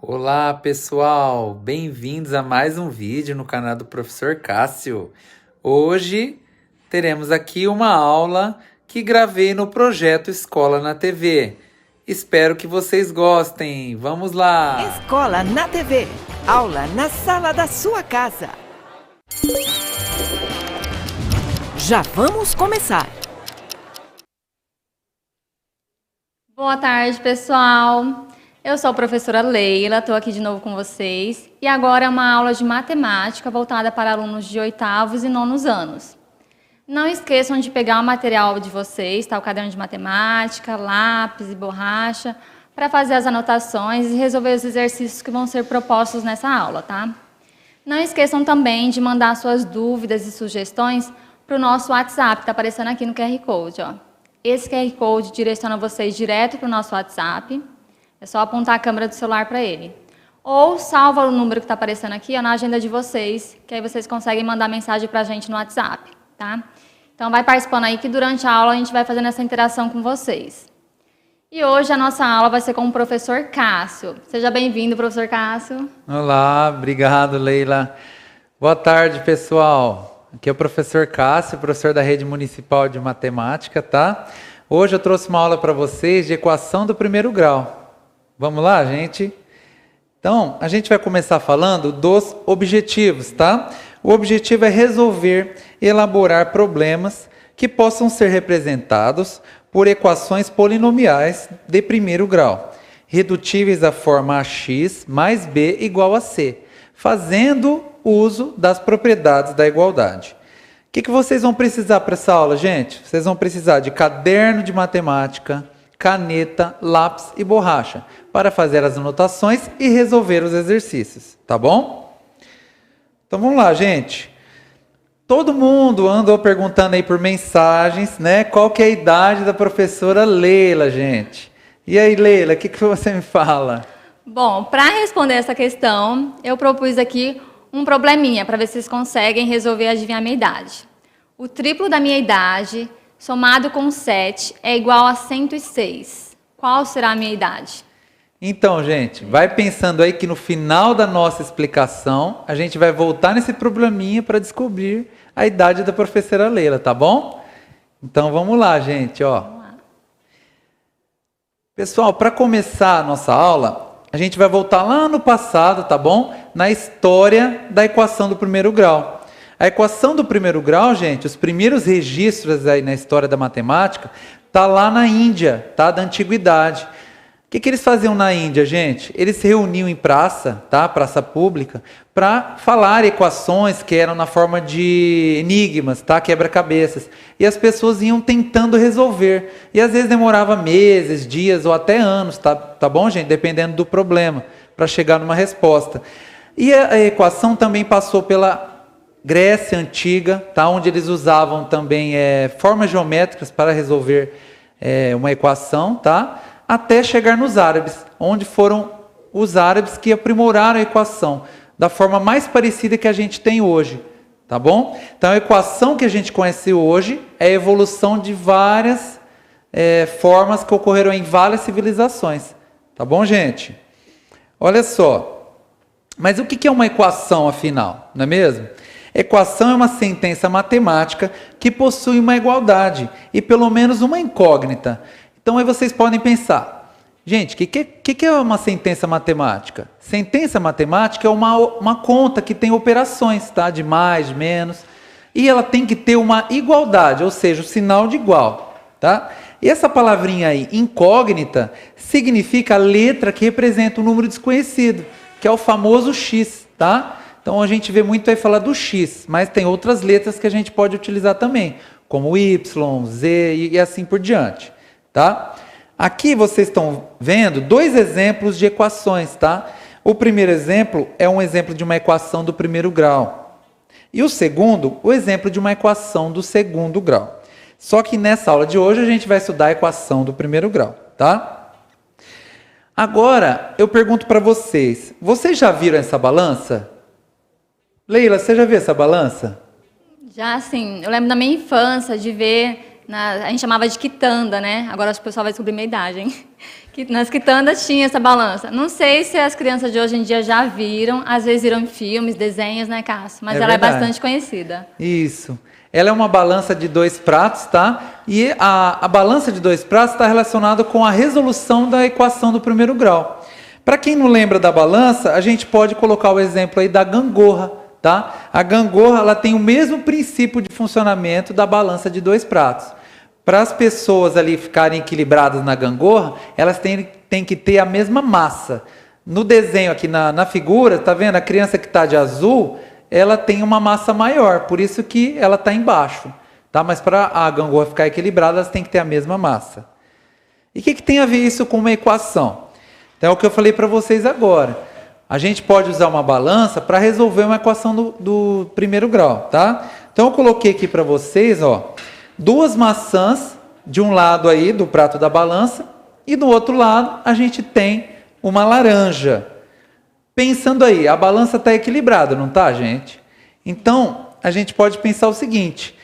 Olá, pessoal! Bem-vindos a mais um vídeo no canal do Professor Cássio. Hoje teremos aqui uma aula que gravei no projeto Escola na TV. Espero que vocês gostem. Vamos lá! Escola na TV. Aula na sala da sua casa. Já vamos começar. Boa tarde, pessoal. Eu sou a professora Leila, estou aqui de novo com vocês. E agora é uma aula de matemática voltada para alunos de 8º e 9º anos. Não esqueçam de pegar o material de vocês, tá? O caderno de matemática, lápis e borracha, para fazer as anotações e resolver os exercícios que vão ser propostos nessa aula, tá? Não esqueçam também de mandar suas dúvidas e sugestões para o nosso WhatsApp, que está aparecendo aqui no QR Code, ó. Esse QR Code direciona vocês direto para o nosso WhatsApp. É só apontar a câmera do celular para ele. Ou salva o número que está aparecendo aqui ó, na agenda de vocês, que aí vocês conseguem mandar mensagem para a gente no WhatsApp, tá? Então, vai participando aí que durante a aula a gente vai fazendo essa interação com vocês. E hoje a nossa aula vai ser com o professor Cássio. Seja bem-vindo, professor Cássio. Olá, obrigado, Leila. Boa tarde, pessoal. Aqui é o professor Cássio, professor da Rede Municipal de Matemática, tá? Hoje eu trouxe uma aula para vocês de equação do primeiro grau. Vamos lá, gente? Então, a gente vai começar falando dos objetivos, tá? O objetivo é resolver e elaborar problemas que possam ser representados por equações polinomiais de primeiro grau, redutíveis à forma ax mais b igual a c, fazendo uso das propriedades da igualdade. O que vocês vão precisar para essa aula, gente? Vocês vão precisar de caderno de matemática, caneta, lápis e borracha para fazer as anotações e resolver os exercícios, tá bom? Então vamos lá, gente. Todo mundo andou perguntando aí por mensagens, né? Qual que é a idade da professora Leila, gente? E aí, Leila, o que você me fala? Bom, para responder essa questão, eu propus aqui um probleminha para ver se vocês conseguem resolver e adivinhar a minha idade. O triplo da minha idade somado com 7 é igual a 106. Qual será a minha idade? Então, gente, vai pensando aí que no final da nossa explicação, a gente vai voltar nesse probleminha para descobrir a idade da professora Leila, tá bom? Então, vamos lá, gente, ó. Vamos lá. Pessoal, para começar a nossa aula, a gente vai voltar lá no passado, tá bom? Na história da equação do primeiro grau. A equação do primeiro grau, gente, os primeiros registros aí na história da matemática, tá lá na Índia, tá? Da antiguidade. O que eles faziam na Índia, gente? Eles se reuniam em praça, tá? Praça pública, para falar equações que eram na forma de enigmas, tá? Quebra-cabeças. E as pessoas iam tentando resolver. E às vezes demorava meses, dias ou até anos, tá bom, gente? Dependendo do problema, para chegar numa resposta. E a equação também passou pela Grécia Antiga, tá? Onde eles usavam também formas geométricas para resolver uma equação, tá? Até chegar nos árabes, onde foram os árabes que aprimoraram a equação da forma mais parecida que a gente tem hoje, tá bom? Então a equação que a gente conhece hoje é a evolução de várias formas que ocorreram em várias civilizações, tá bom, gente? Olha só, mas o que é uma equação afinal, não é mesmo? Equação é uma sentença matemática que possui uma igualdade e pelo menos uma incógnita. Então aí vocês podem pensar, gente, o que é uma sentença matemática? Sentença matemática é uma conta que tem operações, tá? De mais, de menos, e ela tem que ter uma igualdade, ou seja, o sinal de igual, tá? E essa palavrinha aí, incógnita, significa a letra que representa um número desconhecido, que é o famoso x, tá? Então a gente vê muito aí falar do x, mas tem outras letras que a gente pode utilizar também, como y, z e assim por diante. Tá? Aqui vocês estão vendo dois exemplos de equações, tá? O primeiro exemplo é um exemplo de uma equação do primeiro grau. E o segundo, o exemplo de uma equação do segundo grau. Só que nessa aula de hoje a gente vai estudar a equação do primeiro grau, tá? Agora, eu pergunto para vocês já viram essa balança? Leila, você já viu essa balança? Já, sim. Eu lembro da minha infância de ver A gente chamava de quitanda, né? Agora acho que o pessoal vai descobrir minha idade, hein? Nas quitandas tinha essa balança. Não sei se as crianças de hoje em dia já viram, às vezes viram em filmes, desenhos, né, Cássio? Mas ela verdade. é bastante conhecida. Isso. Ela é uma balança de 2 pratos, tá? E a balança de 2 pratos está relacionada com a resolução da equação do primeiro grau. Para quem não lembra da balança, a gente pode colocar o exemplo aí da gangorra, tá? A gangorra, ela tem o mesmo princípio de funcionamento da balança de 2 pratos. Para as pessoas ali ficarem equilibradas na gangorra, elas têm que ter a mesma massa. No desenho aqui na figura, tá vendo? A criança que está de azul, ela tem uma massa maior, por isso que ela está embaixo. Tá? Mas para a gangorra ficar equilibrada, elas têm que ter a mesma massa. E o que tem a ver isso com uma equação? Então é o que eu falei para vocês agora. A gente pode usar uma balança para resolver uma equação do primeiro grau. Tá? Então eu coloquei aqui para vocês, ó, 2 maçãs de um lado aí do prato da balança e do outro lado a gente tem uma laranja. Pensando aí, a balança está equilibrada, não está, gente? Então, a gente pode pensar o seguinte: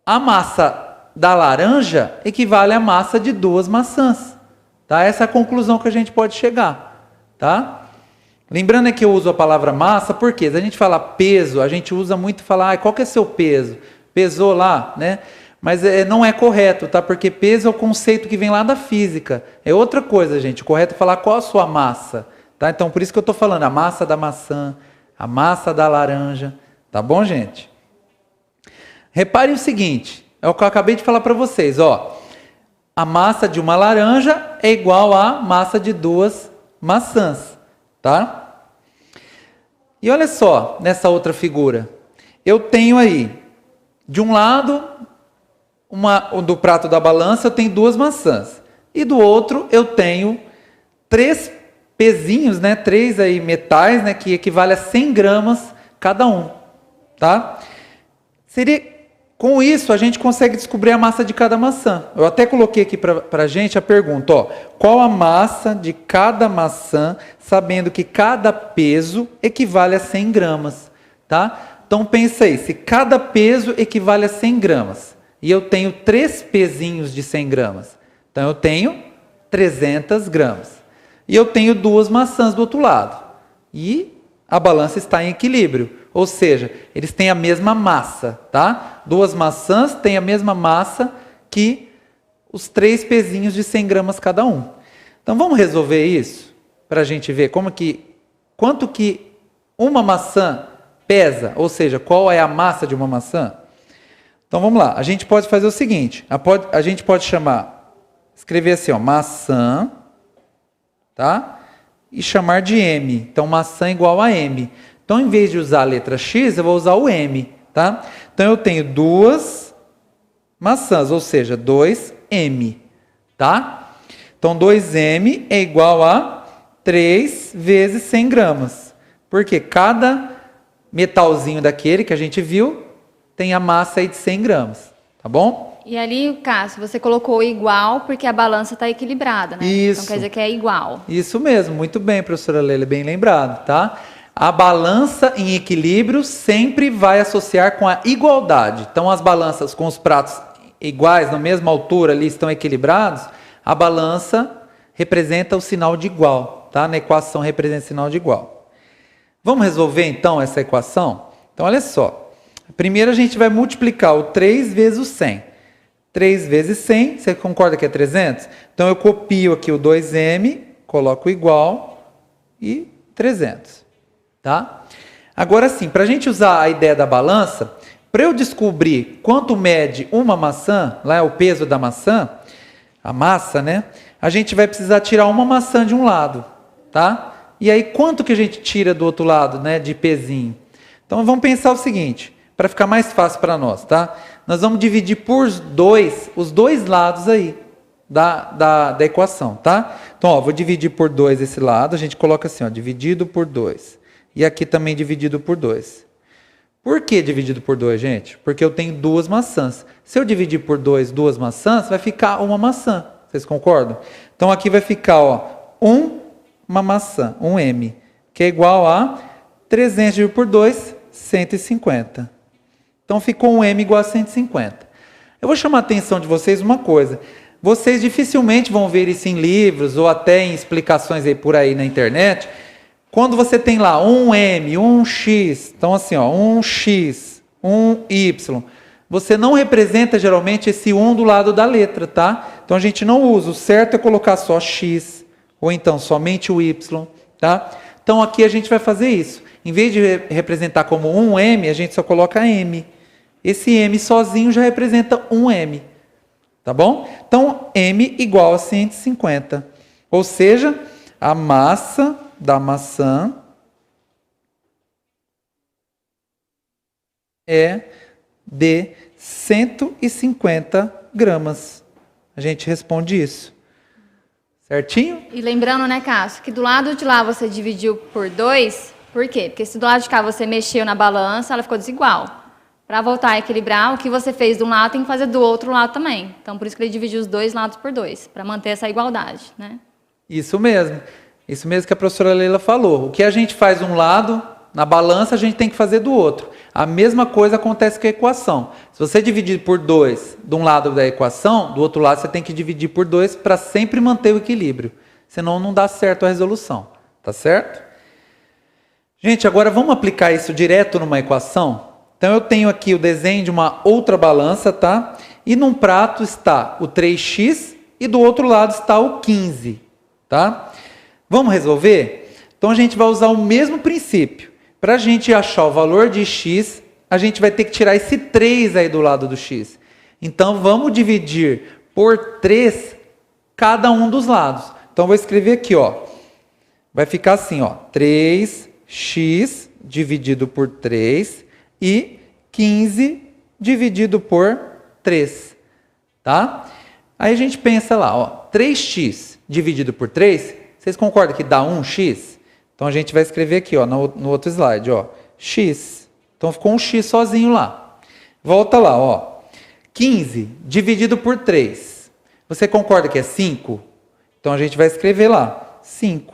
a massa da laranja equivale à massa de 2 maçãs. Tá? Essa é a conclusão que a gente pode chegar. Tá? Lembrando que eu uso a palavra massa, porque se a gente fala peso, a gente usa muito falar, qual que é seu peso? Pesou lá, né? Mas não é correto, tá? Porque peso é o conceito que vem lá da física. É outra coisa, gente. O correto é falar qual a sua massa. Tá? Então, por isso que eu estou falando a massa da maçã, a massa da laranja. Tá bom, gente? Reparem o seguinte, é o que eu acabei de falar para vocês. Ó, a massa de uma laranja é igual à massa de 2 maçãs. Tá? E olha só, nessa outra figura. Eu tenho aí, de um lado, do prato da balança, eu tenho 2 maçãs. E do outro, eu tenho 3 pezinhos, né? 3 aí metais, né? Que equivale a 100 gramas cada um. Tá? Com isso, a gente consegue descobrir a massa de cada maçã. Eu até coloquei aqui para a gente a pergunta, ó, qual a massa de cada maçã, sabendo que cada peso equivale a 100 gramas. Tá? Então, pensa aí, se cada peso equivale a 100 gramas, e eu tenho 3 pezinhos de 100 gramas, então eu tenho 300 gramas. E eu tenho 2 maçãs do outro lado. E a balança está em equilíbrio. Ou seja, eles têm a mesma massa. Tá? 2 maçãs têm a mesma massa que os 3 pezinhos de 100 gramas cada um. Então vamos resolver isso para a gente ver quanto que uma maçã pesa, ou seja, qual é a massa de uma maçã? Então vamos lá, a gente pode fazer o seguinte, a gente pode escrever assim, ó, maçã, tá? E chamar de M, então maçã igual a M. Então em vez de usar a letra X, eu vou usar o M, tá? Então eu tenho 2 maçãs, ou seja, 2M, tá? Então 2M é igual a 3 vezes 100 gramas, porque cada metalzinho daquele que a gente viu tem a massa aí de 100 gramas, tá bom? E ali, Cássio, você colocou igual porque a balança está equilibrada, né? Isso. Então quer dizer que é igual. Isso mesmo, muito bem, professora Leila, bem lembrado, tá? A balança em equilíbrio sempre vai associar com a igualdade. Então as balanças com os pratos iguais, na mesma altura ali, estão equilibrados, a balança representa o sinal de igual, tá? Na equação representa o sinal de igual. Vamos resolver então essa equação? Então olha só, primeiro a gente vai multiplicar o 3 vezes o 100. 3 vezes 100, você concorda que é 300? Então eu copio aqui o 2M, coloco igual e 300. Tá? Agora sim, para a gente usar a ideia da balança, para eu descobrir quanto mede uma maçã, lá é o peso da maçã, a massa, né? A gente vai precisar tirar uma maçã de um lado, tá? E aí, quanto que a gente tira do outro lado, né, de pezinho? Então, vamos pensar o seguinte, para ficar mais fácil para nós, tá? Nós vamos dividir por 2, os 2 lados aí da equação, tá? Então, ó, vou dividir por 2 esse lado, a gente coloca assim, ó, dividido por 2. E aqui também dividido por 2. Por que dividido por 2, gente? Porque eu tenho 2 maçãs. Se eu dividir por 2, 2 maçãs, vai ficar uma maçã. Vocês concordam? Então, aqui vai ficar, ó, uma maçã, 1M, que é igual a 300 dividido por 2, 150. Então, ficou 1M igual a 150. Eu vou chamar a atenção de vocês uma coisa. Vocês dificilmente vão ver isso em livros ou até em explicações aí por aí na internet. Quando você tem lá 1M, 1x, então assim, ó, 1x, 1y, você não representa geralmente esse 1 do lado da letra, tá? Então a gente não usa. O certo é colocar só x, ou então somente o y, tá? Então aqui a gente vai fazer isso. Em vez de representar como 1M, a gente só coloca M. Esse M sozinho já representa 1M. Tá bom? Então, M igual a 150. Ou seja, a massa da maçã é de 150 gramas. A gente responde isso. Certinho? E lembrando, né, Cássio, que do lado de lá você dividiu por 2, por quê? Porque se do lado de cá você mexeu na balança, ela ficou desigual. Para voltar a equilibrar, o que você fez de um lado tem que fazer do outro lado também. Então, por isso que ele dividiu os dois lados por 2, para manter essa igualdade, né? Isso mesmo. Isso mesmo que a professora Leila falou. O que a gente faz de um lado, na balança, a gente tem que fazer do outro. A mesma coisa acontece com a equação. Se você dividir por 2 de um lado da equação, do outro lado você tem que dividir por 2 para sempre manter o equilíbrio. Senão não dá certo a resolução. Tá certo? Gente, agora vamos aplicar isso direto numa equação? Então eu tenho aqui o desenho de uma outra balança, tá? E num prato está o 3x e do outro lado está o 15, tá? Vamos resolver? Então a gente vai usar o mesmo princípio. Para a gente achar o valor de x, a gente vai ter que tirar esse 3 aí do lado do x. Então vamos dividir por 3 cada um dos lados. Então eu vou escrever aqui, ó. Vai ficar assim, ó. 3x dividido por 3 e 15 dividido por 3, tá? Aí a gente pensa lá, ó, 3x dividido por 3, vocês concordam que dá 1x? Então a gente vai escrever aqui, ó, no outro slide, ó, x. Então ficou um x sozinho lá. Volta lá, ó. 15 dividido por 3. Você concorda que é 5? Então a gente vai escrever lá, 5.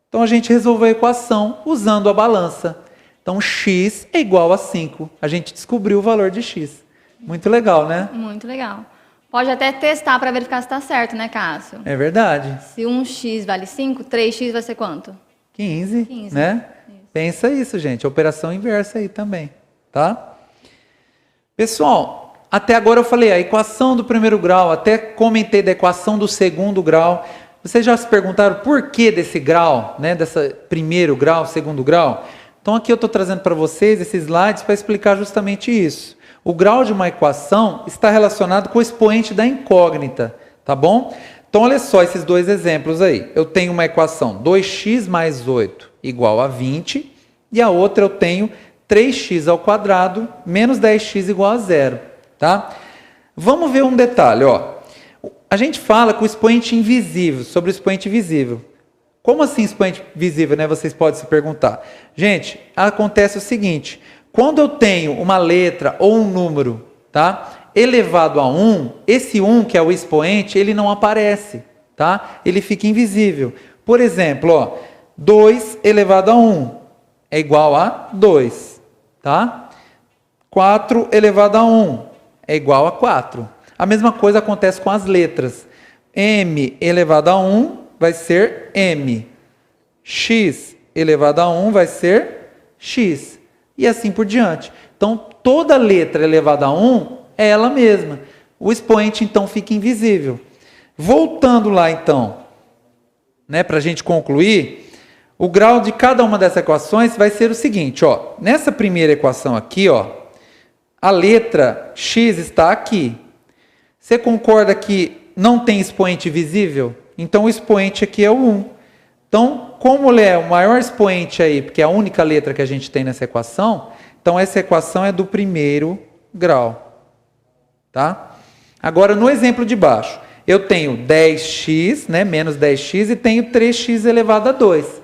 Então a gente resolveu a equação usando a balança. Então, x é igual a 5. A gente descobriu o valor de x. Muito legal, né? Muito legal. Pode até testar para verificar se está certo, né, Cássio? É verdade. Se 1x vale 5, 3x vai ser quanto? 15, 15, né? isso. Pensa isso, gente. Operação inversa aí também, tá? Pessoal, até agora eu falei a equação do primeiro grau, até comentei da equação do segundo grau. Vocês já se perguntaram por que desse grau, né? Desse primeiro grau, segundo grau? Então aqui eu estou trazendo para vocês esses slides para explicar justamente isso. O grau de uma equação está relacionado com o expoente da incógnita, tá bom? Então olha só esses dois exemplos aí. Eu tenho uma equação 2x mais 8 igual a 20 e a outra eu tenho 3x ao quadrado menos 10x igual a 0, tá? Vamos ver um detalhe, ó. A gente fala com o expoente invisível, sobre o expoente visível. Como assim expoente visível, né? Vocês podem se perguntar. Gente, acontece o seguinte, quando eu tenho uma letra ou um número, tá? Elevado a 1, esse 1 que é o expoente, ele não aparece, tá? Ele fica invisível. Por exemplo, ó, 2 elevado a 1 é igual a 2, tá? 4 elevado a 1 é igual a 4. A mesma coisa acontece com as letras. M elevado a 1 vai ser M. X elevado a 1 vai ser X. E assim por diante. Então, toda letra elevada a 1 é ela mesma. O expoente, então, fica invisível. Voltando lá, então, né, para a gente concluir, o grau de cada uma dessas equações vai ser o seguinte, ó. Nessa primeira equação aqui, ó, a letra X está aqui. Você concorda que não tem expoente visível? Então, o expoente aqui é o 1. Então, como ele é o maior expoente aí, porque é a única letra que a gente tem nessa equação, então essa equação é do primeiro grau. Tá? Agora, no exemplo de baixo, eu tenho 10x, né, menos 10x, e tenho 3x elevado a 2.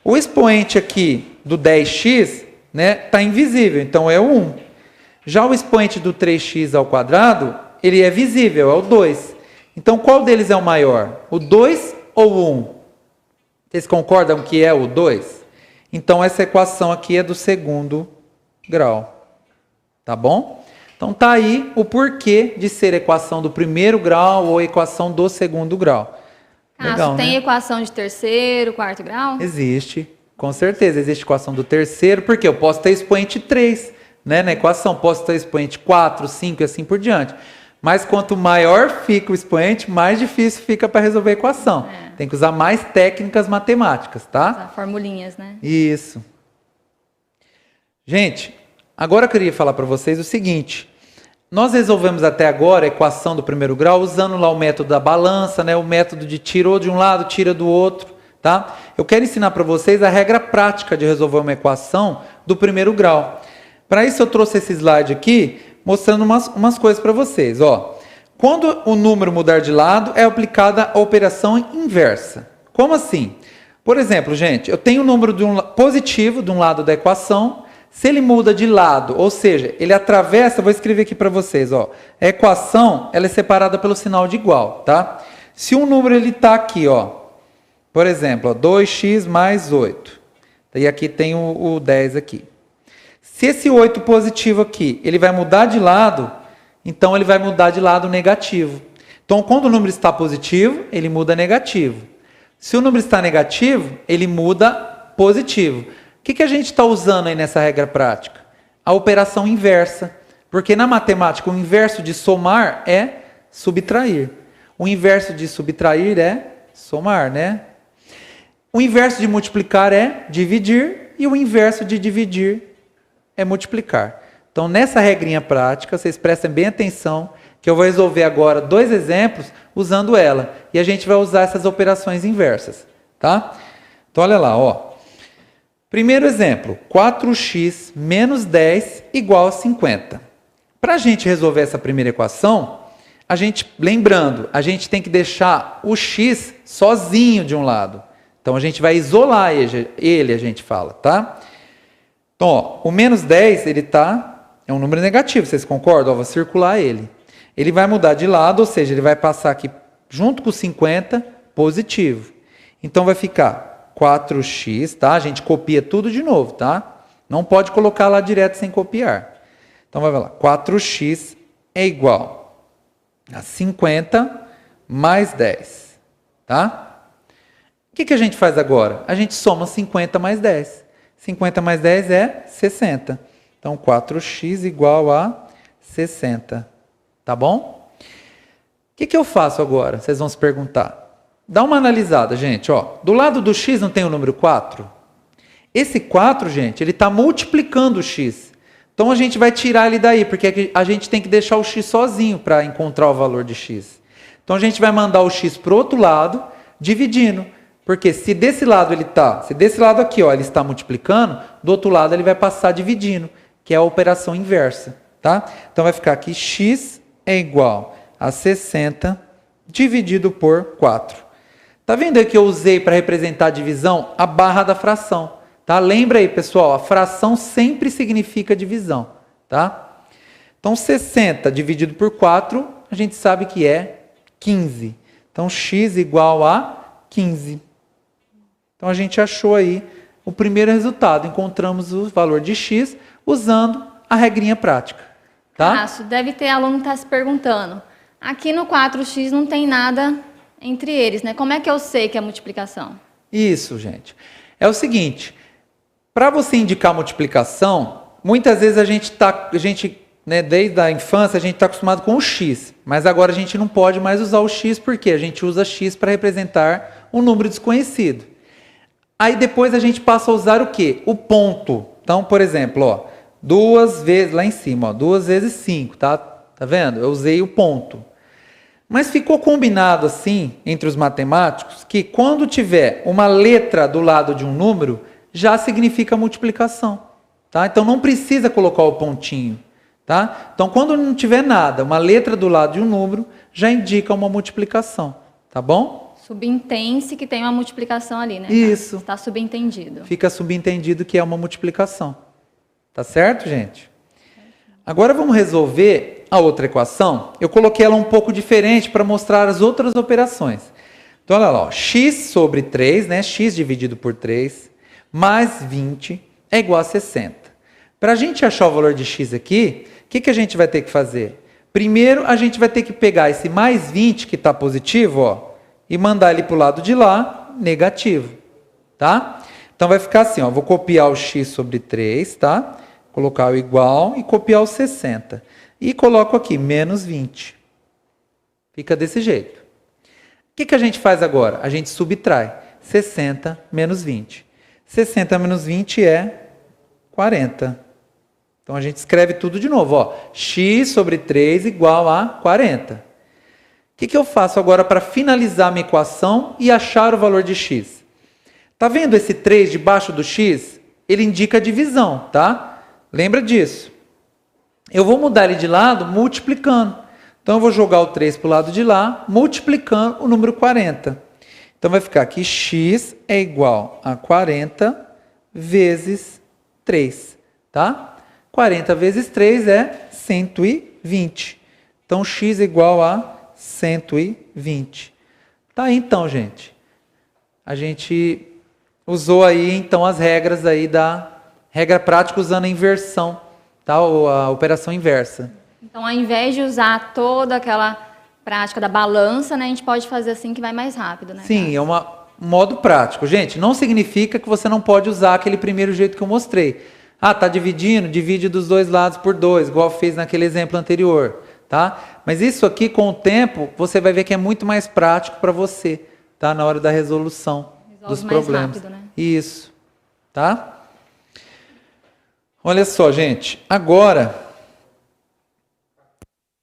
O expoente aqui do 10x, né, está invisível, então é o 1. Já o expoente do 3x ao quadrado, ele é visível, é o 2. Então, qual deles é o maior? O 2 ou o 1? Vocês concordam que é o 2? Então, essa equação aqui é do segundo grau. Tá bom? Então tá aí o porquê de ser equação do primeiro grau ou equação do segundo grau. Cássio, tem equação de terceiro, quarto grau? Existe, com certeza. Existe equação do terceiro, porque eu posso ter expoente 3, né? Na equação, posso ter expoente 4, 5 e assim por diante. Mas quanto maior fica o expoente, mais difícil fica para resolver a equação. Tem que usar mais técnicas matemáticas, tá? Usar formulinhas, né? Isso. Gente, agora eu queria falar para vocês o seguinte. Nós resolvemos até agora a equação do primeiro grau usando lá o método da balança, né? O método de tirou de um lado, tira do outro, tá? Eu quero ensinar para vocês a regra prática de resolver uma equação do primeiro grau. Para isso eu trouxe esse slide aqui, mostrando umas coisas para vocês. Ó. Quando o número mudar de lado, é aplicada a operação inversa. Como assim? Por exemplo, gente, eu tenho um número positivo de um lado da equação. Se ele muda de lado, ou seja, ele atravessa, vou escrever aqui para vocês, ó. A equação, ela é separada pelo sinal de igual, tá? Se um número ele está aqui, ó, por exemplo, ó, 2x mais 8. E aqui tem o 10 aqui. Se esse 8 positivo aqui, ele vai mudar de lado, então ele vai mudar de lado negativo. Então, quando o número está positivo, ele muda negativo. Se o número está negativo, ele muda positivo. O que a gente está usando aí nessa regra prática? A operação inversa. Porque na matemática, o inverso de somar é subtrair. O inverso de subtrair é somar, né? O inverso de multiplicar é dividir. E o inverso de dividir é multiplicar. Então, nessa regrinha prática, vocês prestem bem atenção, que eu vou resolver agora 2 exemplos usando ela. E a gente vai usar essas operações inversas, tá? Então, olha lá, ó. Primeiro exemplo, 4x menos 10 igual a 50. Para a gente resolver essa primeira equação, lembrando, a gente tem que deixar o x sozinho de um lado. Então, a gente vai isolar ele, a gente fala, tá? Então, ó, o menos 10, é um número negativo, vocês concordam? Ó, vou circular ele. Ele vai mudar de lado, ou seja, ele vai passar aqui junto com o 50, positivo. Então, vai ficar 4x, tá? A gente copia tudo de novo, tá? Não pode colocar lá direto sem copiar. Então, vai lá. 4x é igual a 50 mais 10, tá? O que a gente faz agora? A gente soma 50 mais 10. 50 mais 10 é 60. Então, 4x igual a 60. Tá bom? O que eu faço agora? Vocês vão se perguntar. Dá uma analisada, gente. Ó. Do lado do x não tem o número 4? Esse 4, gente, ele está multiplicando o x. Então, a gente vai tirar ele daí, porque a gente tem que deixar o x sozinho para encontrar o valor de x. Então, a gente vai mandar o x para o outro lado, dividindo. Porque se desse lado aqui, ó, ele está multiplicando, do outro lado ele vai passar dividindo, que é a operação inversa, tá? Então vai ficar aqui x é igual a 60 dividido por 4. Tá vendo aí que eu usei para representar a divisão a barra da fração, tá? Lembra aí, pessoal, a fração sempre significa divisão, tá? Então 60 dividido por 4, a gente sabe que é 15. Então x igual a 15. Então, a gente achou aí o primeiro resultado. Encontramos o valor de x usando a regrinha prática. Tá? Cássio, deve ter aluno que está se perguntando. Aqui no 4x não tem nada entre eles, né? Como é que eu sei que é multiplicação? Isso, gente. É o seguinte. Para você indicar multiplicação, muitas vezes a gente, né, desde a infância, a gente está acostumado com o x. Mas agora a gente não pode mais usar o x, porque a gente usa x para representar um número desconhecido. Aí depois a gente passa a usar o quê? O ponto. Então, por exemplo, ó, 2 vezes, lá em cima, ó, 2 vezes 5, tá? Tá vendo? Eu usei o ponto. Mas ficou combinado assim, entre os matemáticos, que quando tiver uma letra do lado de um número, já significa multiplicação. Tá? Então não precisa colocar o pontinho. Tá? Então quando não tiver nada, uma letra do lado de um número, já indica uma multiplicação. Tá bom? Subentende-se que tem uma multiplicação ali, né? Isso. Está subentendido. Fica subentendido que é uma multiplicação. Tá certo, gente? Agora vamos resolver a outra equação. Eu coloquei ela um pouco diferente para mostrar as outras operações. Então, olha lá. Ó. X sobre 3, né? X dividido por 3, mais 20 é igual a 60. Para a gente achar o valor de x aqui, que a gente vai ter que fazer? Primeiro, a gente vai ter que pegar esse mais 20 que está positivo, ó, e mandar ele para o lado de lá, negativo. Tá? Então vai ficar assim, ó, vou copiar o x sobre 3, tá? Colocar o igual e copiar o 60. E coloco aqui, menos 20. Fica desse jeito. O que a gente faz agora? A gente subtrai 60 menos 20. 60 menos 20 é 40. Então a gente escreve tudo de novo, ó. X sobre 3 igual a 40. O que eu faço agora para finalizar a minha equação e achar o valor de x? Tá vendo esse 3 debaixo do x? Ele indica a divisão, tá? Lembra disso. Eu vou mudar ele de lado multiplicando. Então eu vou jogar o 3 para o lado de lá, multiplicando o número 40. Então vai ficar aqui x é igual a 40 vezes 3, tá? 40 vezes 3 é 120. Então x é igual a 120. Tá aí então, gente. A gente usou aí então as regras aí da regra prática usando a inversão, tá? Ou a operação inversa. Então, ao invés de usar toda aquela prática da balança, né, a gente pode fazer assim que vai mais rápido, né? Sim, é um modo prático. Gente, não significa que você não pode usar aquele primeiro jeito que eu mostrei. Ah, tá dividindo? Divide dos dois lados por 2, igual fez naquele exemplo anterior, tá? Mas isso aqui, com o tempo, você vai ver que é muito mais prático para você, tá? Na hora da resolução dos problemas. Rápido, né? Isso, tá? Olha só, gente. Agora,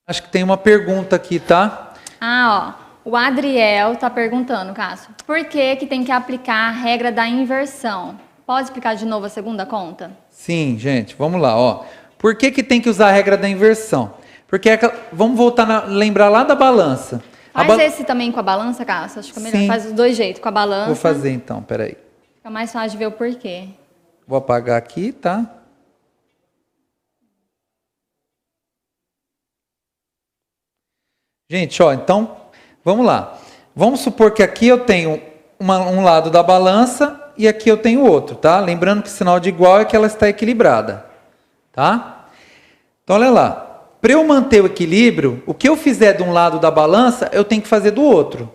acho que tem uma pergunta aqui, tá? Ah, ó. O Adriel está perguntando, Cássio, por que tem que aplicar a regra da inversão? Pode explicar de novo a segunda conta? Sim, gente, vamos lá, ó. Por que tem que usar a regra da inversão? Porque vamos voltar lembrar lá da balança. Faz esse também com a balança, Cássio? Acho que é melhor. Sim. Faz os dois jeitos, com a balança. Vou fazer então, peraí. Fica mais fácil de ver o porquê. Vou apagar aqui, tá? Gente, ó, então, vamos lá. Vamos supor que aqui eu tenho um lado da balança e aqui eu tenho outro, tá? Lembrando que o sinal de igual é que ela está equilibrada, tá? Então, olha lá. Para eu manter o equilíbrio, o que eu fizer de um lado da balança, eu tenho que fazer do outro.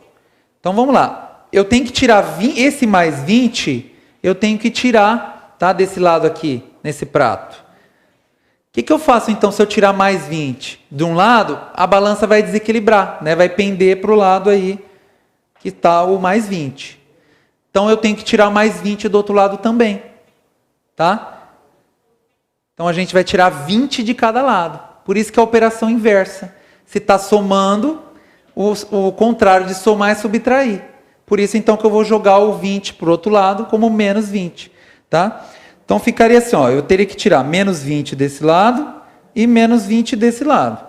Então, vamos lá. Eu tenho que tirar esse mais 20, eu tenho que tirar, tá? Desse lado aqui, nesse prato. O que eu faço, então, se eu tirar mais 20? De um lado, a balança vai desequilibrar, né? Vai pender para o lado aí que está o mais 20. Então, eu tenho que tirar mais 20 do outro lado também, tá? Então, a gente vai tirar 20 de cada lado. Por isso que é a operação inversa. Se está somando, o contrário de somar é subtrair. Por isso, então, que eu vou jogar o 20 para o outro lado como menos 20, tá? Então, ficaria assim, ó, eu teria que tirar menos 20 desse lado e menos 20 desse lado,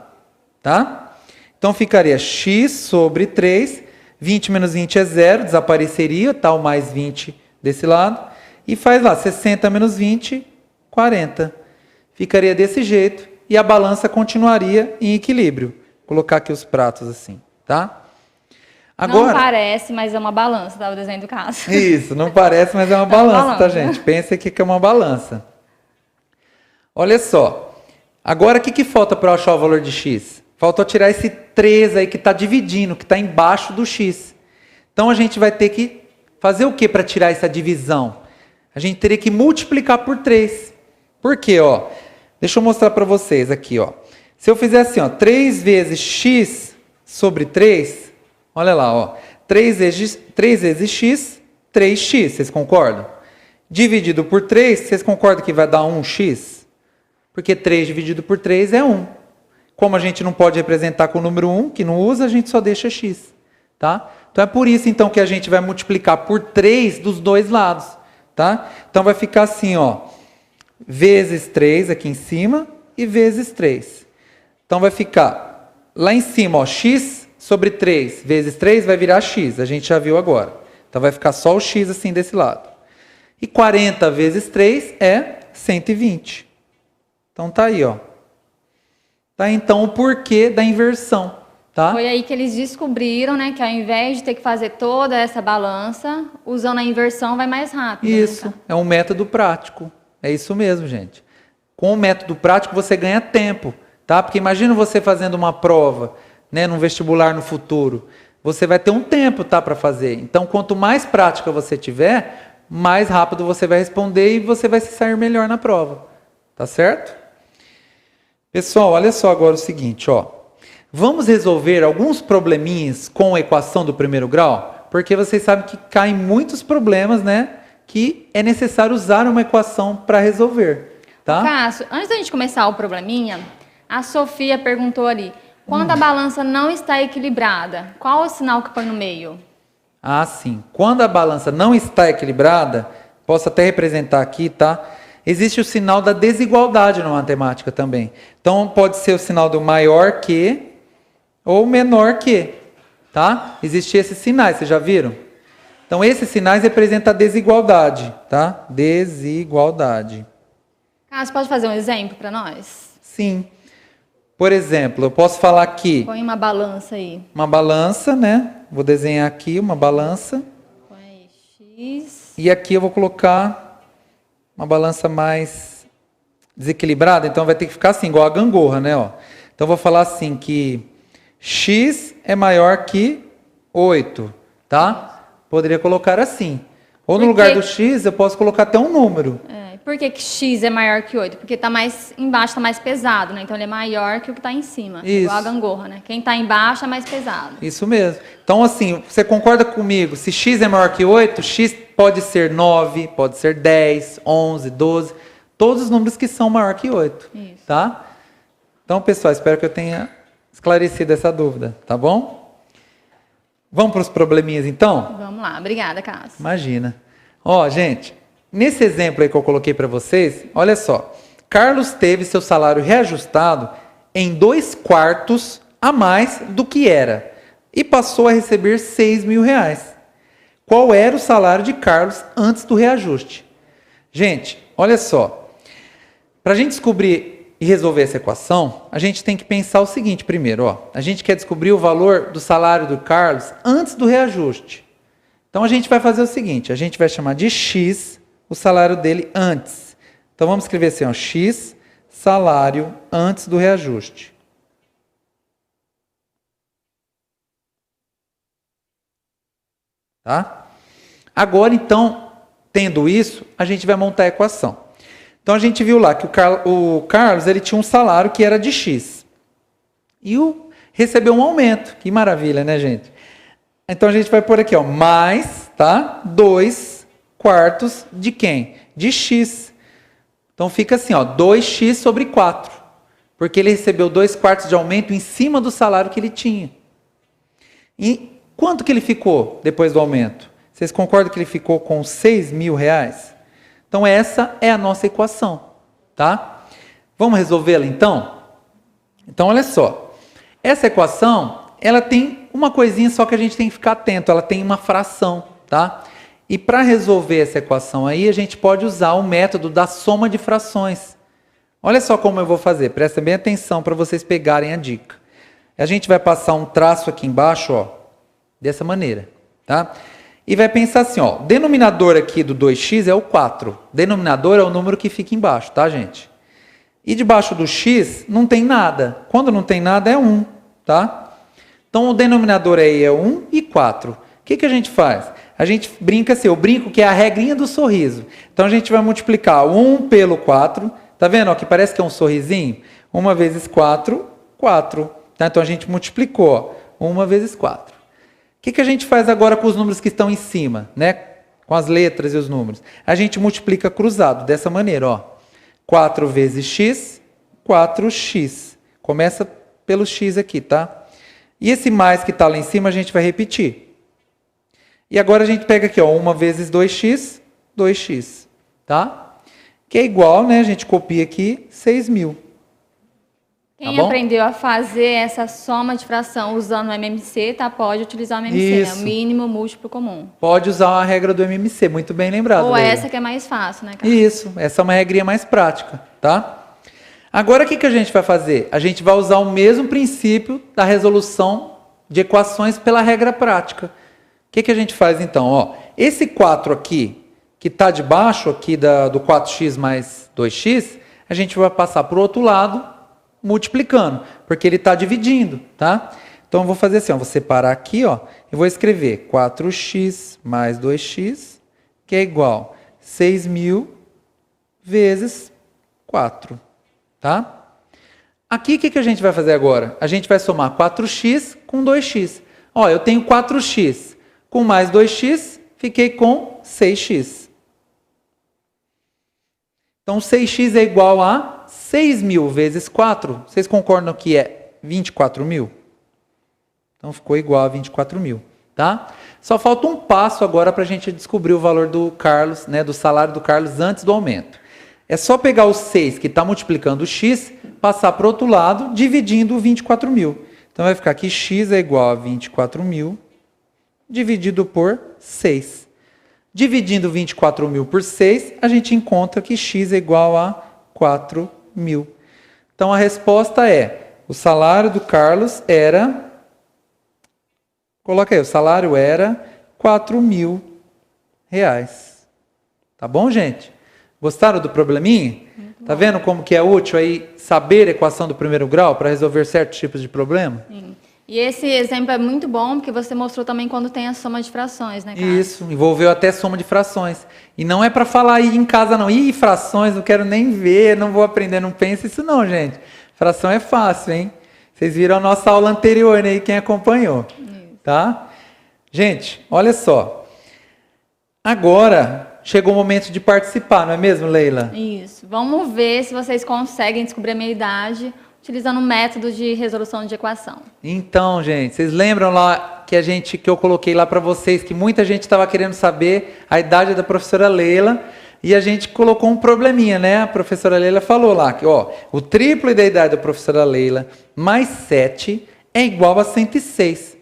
tá? Então, ficaria x sobre 3, 20 menos 20 é 0, desapareceria, tá? O mais 20 desse lado. E faz lá, 60 menos 20, 40. Ficaria desse jeito e a balança continuaria em equilíbrio. Vou colocar aqui os pratos assim, tá? Agora, não parece, mas é uma balança, tá? O desenho do Cássio. Isso, não parece, mas é uma balança, tá, gente? Pensa aqui que é uma balança. Olha só. Agora, o que falta para eu achar o valor de x? Falta eu tirar esse 3 aí que está dividindo, que está embaixo do x. Então, a gente vai ter que fazer o que para tirar essa divisão? A gente teria que multiplicar por 3. Por quê? Ó? Deixa eu mostrar para vocês aqui. Ó. Se eu fizer assim, ó, 3 vezes x sobre 3... Olha lá, ó. 3 vezes x, 3x, vocês concordam? Dividido por 3, vocês concordam que vai dar 1x? Porque 3 dividido por 3 é 1. Como a gente não pode representar com o número 1, que não usa, a gente só deixa x. Tá? Então é por isso então, que a gente vai multiplicar por 3 dos dois lados. Tá? Então vai ficar assim, ó, vezes 3 aqui em cima e vezes 3. Então vai ficar lá em cima, ó, x sobre 3 vezes 3 vai virar x, a gente já viu agora. Então vai ficar só o x assim desse lado. E 40 vezes 3 é 120. Então tá aí, ó. Tá então o porquê da inversão, tá? Foi aí que eles descobriram, né, que ao invés de ter que fazer toda essa balança, usando a inversão vai mais rápido. Isso, né? é um método prático. É isso mesmo, gente. Com o método prático você ganha tempo. tá? Porque imagina você fazendo uma prova, né, num vestibular no futuro. Você vai ter um tempo, tá, para fazer. Então, quanto mais prática você tiver, mais rápido você vai responder e você vai se sair melhor na prova. Tá certo? Pessoal, olha só agora o seguinte, ó. Vamos resolver alguns probleminhas com a equação do primeiro grau? Porque vocês sabem que caem muitos problemas, né? Que é necessário usar uma equação para resolver, tá? Cássio, antes da gente começar o probleminha, a Sofia perguntou ali, quando a balança não está equilibrada, qual o sinal que põe no meio? Ah, sim. Quando a balança não está equilibrada, posso até representar aqui, tá? Existe o sinal da desigualdade na matemática também. Então, pode ser o sinal do maior que ou menor que, tá? Existem esses sinais, vocês já viram? Então, esses sinais representam a desigualdade, tá? Desigualdade. Cássio, pode fazer um exemplo para nós? Sim. Por exemplo, eu posso falar aqui... Põe uma balança aí. Uma balança, né? Vou desenhar aqui uma balança. Põe aí X. E aqui eu vou colocar uma balança mais desequilibrada. Então vai ter que ficar assim, igual a gangorra, né? Ó. Então eu vou falar assim que X é maior que 8, tá? Poderia colocar assim. Ou no lugar do X eu posso colocar até um número. Por que X é maior que 8? Porque está mais embaixo, está mais pesado, né? Então ele é maior que o que está em cima. Isso. Igual a gangorra, né? Quem está embaixo é mais pesado. Isso mesmo. Então, assim, você concorda comigo? Se X é maior que 8, X pode ser 9, pode ser 10, 11, 12. Todos os números que são maior que 8. Isso. Tá? Então, pessoal, espero que eu tenha esclarecido essa dúvida. Tá bom? Vamos para os probleminhas, então? Vamos lá. Obrigada, Cássio. Imagina. Ó, gente, nesse exemplo aí que eu coloquei para vocês, olha só. Carlos teve seu salário reajustado em 2/4 a mais do que era e passou a receber R$6.000. Qual era o salário de Carlos antes do reajuste? Gente, olha só. Para a gente descobrir e resolver essa equação, a gente tem que pensar o seguinte primeiro. Ó. A gente quer descobrir o valor do salário do Carlos antes do reajuste. Então a gente vai fazer o seguinte, a gente vai chamar de X o salário dele antes. Então vamos escrever assim, ó, X salário antes do reajuste. Tá? Agora então, tendo isso, a gente vai montar a equação. Então a gente viu lá que o Carlos ele tinha um salário que era de X. E recebeu um aumento. Que maravilha, né, gente? Então a gente vai pôr aqui, ó, mais, tá? 2/4 de quem? De X. Então fica assim, ó, 2x sobre 4. Porque ele recebeu 2/4 de aumento em cima do salário que ele tinha. E quanto que ele ficou depois do aumento? Vocês concordam que ele ficou com R$6.000? Então essa é a nossa equação, tá? Vamos resolvê-la então? Então olha só. Essa equação, ela tem uma coisinha só que a gente tem que ficar atento, ela tem uma fração, tá? E para resolver essa equação aí, a gente pode usar o método da soma de frações. Olha só como eu vou fazer, prestem bem atenção para vocês pegarem a dica. A gente vai passar um traço aqui embaixo, ó, dessa maneira, tá? E vai pensar assim, ó, denominador aqui do 2x é o 4. Denominador é o número que fica embaixo, tá, gente? E debaixo do x não tem nada. Quando não tem nada é 1, tá? Então o denominador aí é 1 e 4. O que a gente faz? A gente brinca assim, eu brinco que é a regrinha do sorriso. Então a gente vai multiplicar 1 pelo 4. Tá vendo? Ó, que parece que é um sorrisinho. 1 vezes 4, 4. Tá? Então a gente multiplicou, ó, 1 vezes 4. O que a gente faz agora com os números que estão em cima, né? Com as letras e os números? A gente multiplica cruzado, dessa maneira, ó. 4 vezes x, 4x. Começa pelo x aqui, tá? E esse mais que está lá em cima a gente vai repetir. E agora a gente pega aqui, ó, 1 vezes 2x, 2x, tá? Que é igual, né? A gente copia aqui, 6.000. Quem Tá bom? aprendeu a fazer essa soma de fração usando o MMC, tá? Pode utilizar o MMC, né? Isso. O mínimo múltiplo comum. Pode usar a regra do MMC, muito bem lembrado. Ou Leila. essa que é mais fácil, né, cara? Isso, essa é uma regrinha mais prática, tá? Agora o que a gente vai fazer? A gente vai usar o mesmo princípio da resolução de equações pela regra prática. O que a gente faz então? Ó, esse 4 aqui, que está debaixo aqui do 4x mais 2x, a gente vai passar para o outro lado multiplicando, porque ele está dividindo, tá? Então, eu vou fazer assim, ó, vou separar aqui, ó, e vou escrever 4x mais 2x, que é igual a 6.000 vezes 4, tá? Aqui, o que a gente vai fazer agora? A gente vai somar 4x com 2x. Ó, eu tenho 4x com mais 2x, fiquei com 6x. Então, 6x é igual a 6.000 vezes 4. Vocês concordam que é 24.000? Então, ficou igual a 24.000, tá? Só falta um passo agora para a gente descobrir o valor do Carlos, né, do salário do Carlos antes do aumento. É só pegar o 6 que está multiplicando o x, passar para o outro lado, dividindo 24.000. Então, vai ficar que x é igual a 24.000 dividido por 6. Dividindo 24.000 por 6, a gente encontra que x é igual a 4.000. Então, a resposta é, o salário do Carlos era... Coloca aí, o salário era R$4.000. Tá bom, gente? Gostaram do probleminha? Tá vendo como que é útil aí saber a equação do primeiro grau para resolver certos tipos de problema? Sim. E esse exemplo é muito bom, porque você mostrou também quando tem a soma de frações, né, Carlos? Isso, envolveu até soma de frações. E não é para falar aí em casa não, ih, frações, não quero nem ver, não vou aprender, não pensa isso não, gente. Fração é fácil, hein? Vocês viram a nossa aula anterior, né, quem acompanhou. Tá? Gente, olha só. Agora chegou o momento de participar, não é mesmo, Leila? Isso. Vamos ver se vocês conseguem descobrir a minha idade utilizando o método de resolução de equação. Então, gente, vocês lembram lá que eu coloquei lá para vocês que muita gente estava querendo saber a idade da professora Leila e a gente colocou um probleminha, né? A professora Leila falou lá que, ó, o triplo da idade da professora Leila mais 7 é igual a 106.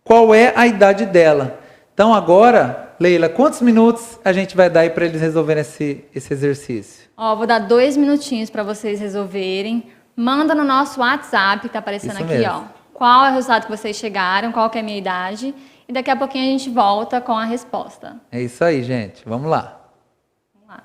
Qual é a idade dela? Então agora, Leila, quantos minutos a gente vai dar aí para eles resolverem esse exercício? Ó, vou dar 2 minutinhos para vocês resolverem. Manda no nosso WhatsApp, que tá aparecendo Isso aqui, mesmo. ó. Qual é o resultado que vocês chegaram, qual que é a minha idade. E daqui a pouquinho a gente volta com a resposta. É isso aí, gente. Vamos lá. Vamos lá.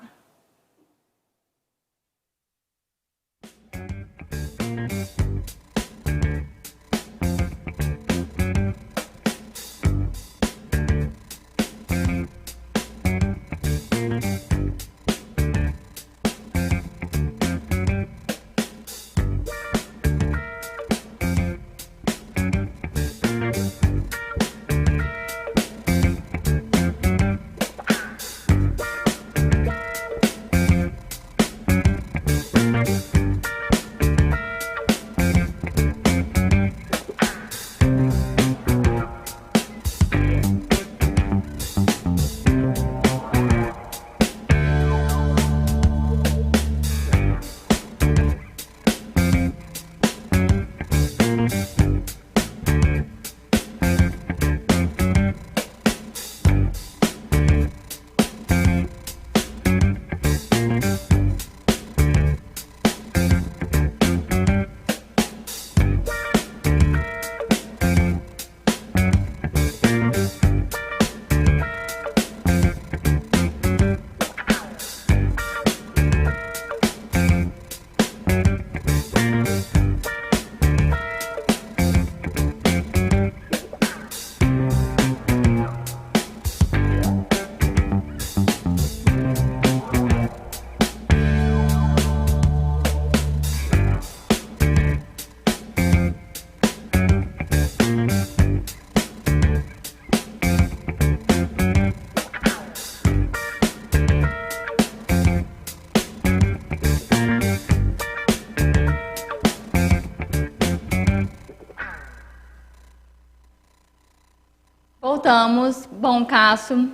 Voltamos. Bom, Cássio,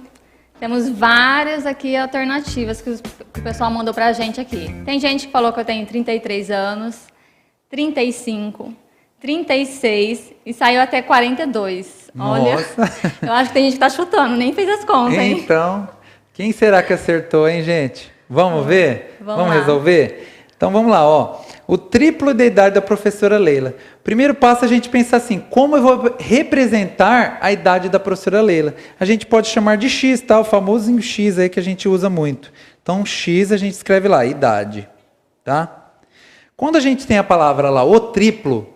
temos várias aqui alternativas que o pessoal mandou pra gente aqui. Tem gente que falou que eu tenho 33 anos, 35, 36 e saiu até 42. Olha, Nossa. eu acho que tem gente que tá chutando, nem fez as contas, hein? Então, quem será que acertou, hein, gente? Vamos ver? Vamos lá. Resolver? Então, vamos lá, ó. O triplo da idade da professora Leila. Primeiro passo, a gente pensa assim, como eu vou representar a idade da professora Leila? A gente pode chamar de X, tá? O famoso X aí que a gente usa muito. Então, X a gente escreve lá, idade, tá? Quando a gente tem a palavra lá, o triplo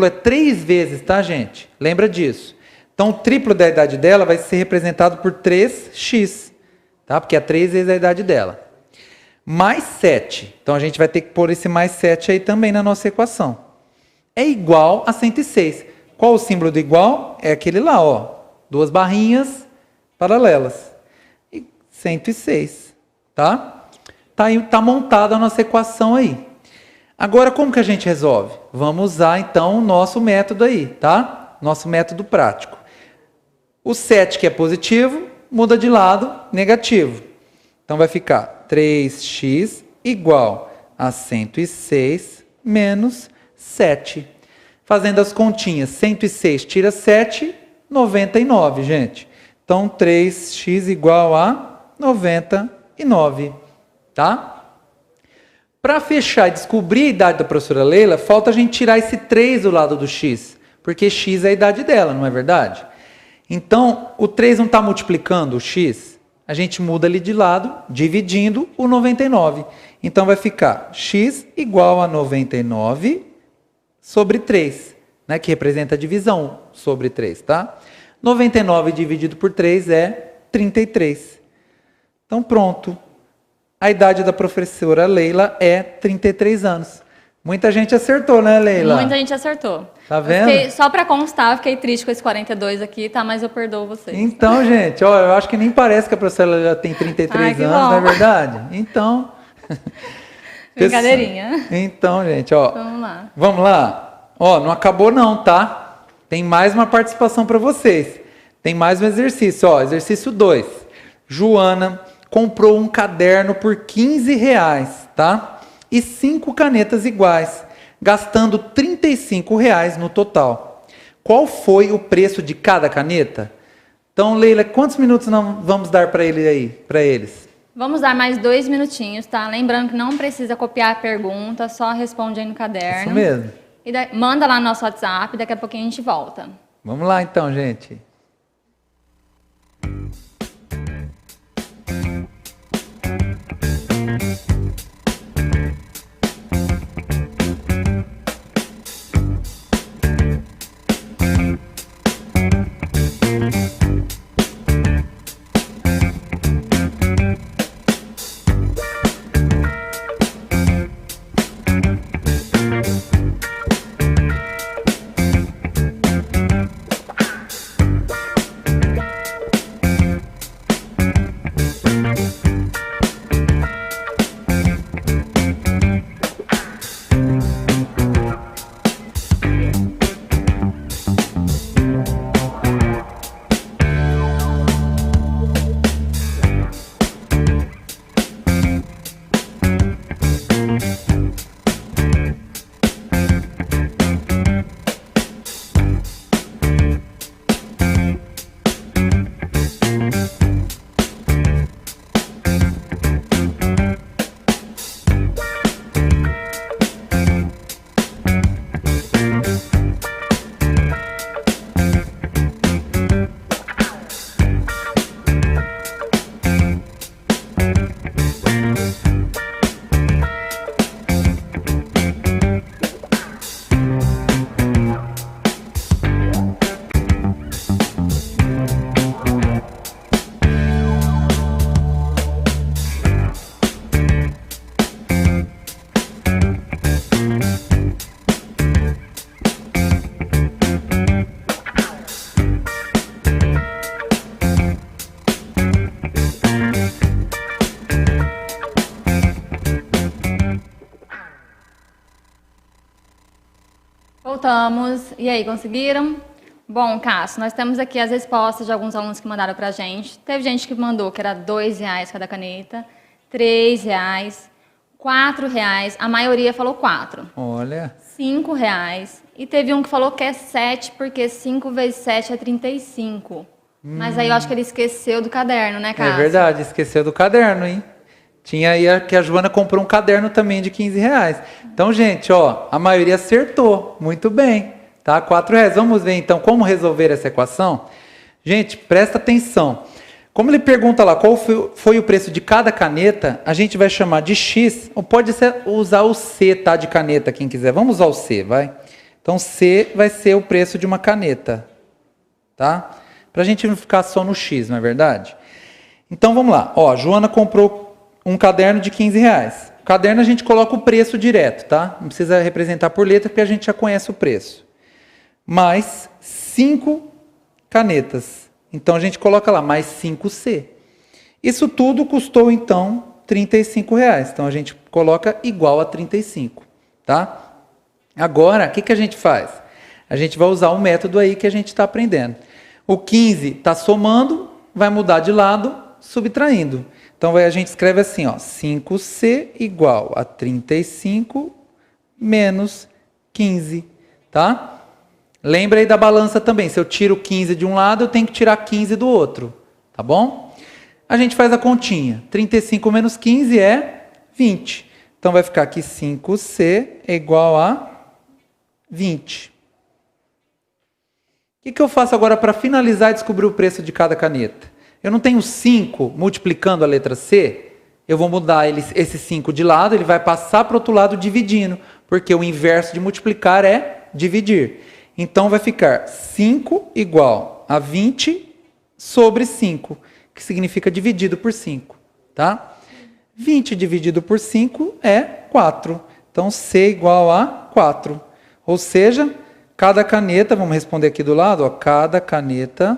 é 3 vezes, tá, gente? Lembra disso. Então, o triplo da idade dela vai ser representado por 3x, tá? Porque é 3 vezes a idade dela. Mais 7. Então, a gente vai ter que pôr esse mais 7 aí também na nossa equação. É igual a 106. Qual o símbolo do igual? É aquele lá, ó. 2 barrinhas paralelas. E 106, tá? Tá montada a nossa equação aí. Agora, como que a gente resolve? Vamos usar, então, o nosso método aí, tá? Nosso método prático. O 7, que é positivo, muda de lado, negativo. Então, vai ficar 3x igual a 106 menos 7. Fazendo as continhas, 106 tira 7, 99, gente. Então, 3x igual a 99, tá? Para fechar e descobrir a idade da professora Leila, falta a gente tirar esse 3 do lado do x, porque x é a idade dela, não é verdade? Então, o 3 não está multiplicando o x, a gente muda ali de lado, dividindo o 99. Então, vai ficar x igual a 99 sobre 3, né, que representa a divisão sobre 3, tá? 99 dividido por 3 é 33. Então, pronto. A idade da professora Leila é 33 anos. Muita gente acertou, né, Leila? Muita gente acertou. Tá vendo? Só para constar, eu fiquei triste com esse 42 aqui, tá? Mas eu perdoo vocês. Então, gente, ó, eu acho que nem parece que a professora Leila tem 33 que anos, bom. não é verdade? Então... Brincadeirinha. Então, gente, ó. Vamos lá. Vamos lá. Ó, não acabou não, tá? Tem mais uma participação para vocês. Tem mais um exercício, ó. Exercício 2. Joana comprou um caderno por R$15, tá? E 5 canetas iguais, gastando R$35 no total. Qual foi o preço de cada caneta? Então, Leila, quantos minutos nós vamos dar para ele aí, para eles? Vamos dar mais 2 minutinhos, tá? Lembrando que não precisa copiar a pergunta, só responde aí no caderno. Isso mesmo. E manda lá no nosso WhatsApp, daqui a pouquinho a gente volta. Vamos lá então, gente. Voltamos. E aí, conseguiram? Bom, Cássio, nós temos aqui as respostas de alguns alunos que mandaram pra gente. Teve gente que mandou que era R$2 cada caneta, R$3, R$4, a maioria falou 4. Olha. R$5. E teve um que falou que é 7, porque 5 vezes 7 é 35. Mas aí eu acho que ele esqueceu do caderno, né, Cássio? É verdade, esqueceu do caderno, hein? Tinha aí que a Joana comprou um caderno também de R$15. Então, gente, ó, a maioria acertou. Muito bem, tá? R$4. Vamos ver, então, como resolver essa equação? Gente, presta atenção. Como ele pergunta lá qual foi o preço de cada caneta, a gente vai chamar de X, ou pode usar o C, tá, de caneta, quem quiser. Vamos usar o C, vai. Então, C vai ser o preço de uma caneta, tá? Pra gente não ficar só no X, não é verdade? Então, vamos lá. Ó, a Joana comprou um caderno de R$15. O caderno a gente coloca o preço direto, tá? Não precisa representar por letra, porque a gente já conhece o preço. Mais 5 canetas. Então, a gente coloca lá, mais 5C. Isso tudo custou, então, R$35. Então, a gente coloca igual a 35, tá? Agora, o que a gente faz? A gente vai usar o método aí que a gente está aprendendo. O 15 está somando, vai mudar de lado, subtraindo. Então, a gente escreve assim, ó, 5C igual a 35 menos 15, tá? Lembra aí da balança também. Se eu tiro 15 de um lado, eu tenho que tirar 15 do outro. Tá bom? A gente faz a continha. 35 menos 15 é 20. Então, vai ficar aqui 5C é igual a 20. O que eu faço agora para finalizar e descobrir o preço de cada caneta? Eu não tenho 5 multiplicando a letra C. Eu vou mudar esse 5 de lado, ele vai passar para o outro lado dividindo. Porque o inverso de multiplicar é dividir. Então, vai ficar 5 igual a 20 sobre 5, que significa dividido por 5, tá? 20 dividido por 5 é 4. Então, C igual a 4. Ou seja, cada caneta, vamos responder aqui do lado, ó, cada caneta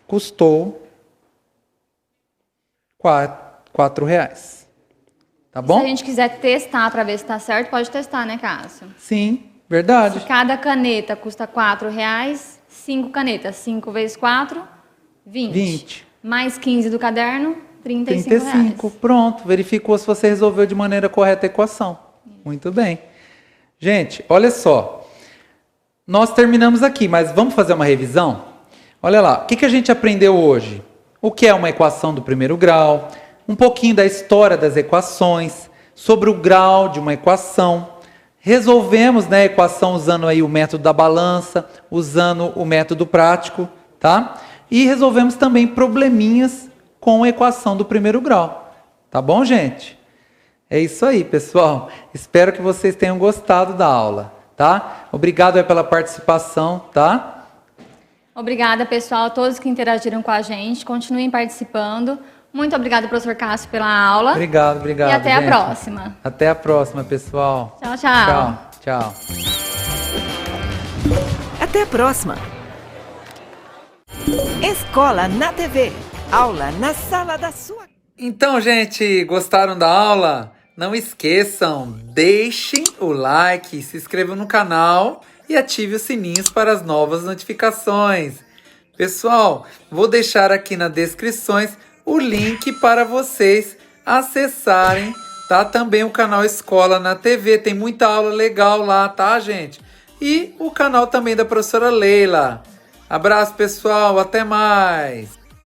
custou R$4. Tá bom? Se a gente quiser testar para ver se está certo, pode testar, né, Cássio? Sim, verdade. Se cada caneta custa R$4, 5 canetas, 5 vezes 4, 20. Mais 15 do caderno, R$35. Pronto, verificou se você resolveu de maneira correta a equação. Muito bem. Gente, olha só. Nós terminamos aqui, mas vamos fazer uma revisão? Olha lá, o que a gente aprendeu hoje? O que é uma equação do primeiro grau? Um pouquinho da história das equações, sobre o grau de uma equação. Resolvemos, né, a equação usando aí o método da balança, usando o método prático, tá? E resolvemos também probleminhas com a equação do primeiro grau. Tá bom, gente? É isso aí, pessoal. Espero que vocês tenham gostado da aula, tá? Obrigado aí pela participação, tá? Obrigada, pessoal, a todos que interagiram com a gente. Continuem participando. Muito obrigada, professor Cássio, pela aula. Obrigado. E até a próxima. Até a próxima, pessoal. Tchau. Até a próxima. Escola na TV. Aula na sala da sua. Então, gente, gostaram da aula? Não esqueçam, deixem o like, se inscrevam no canal e ative os sininhos para as novas notificações. Pessoal, vou deixar aqui nas descrições o link para vocês acessarem, tá? Também o canal Escola na TV, tem muita aula legal lá, tá, gente? E o canal também da professora Leila. Abraço, pessoal, até mais!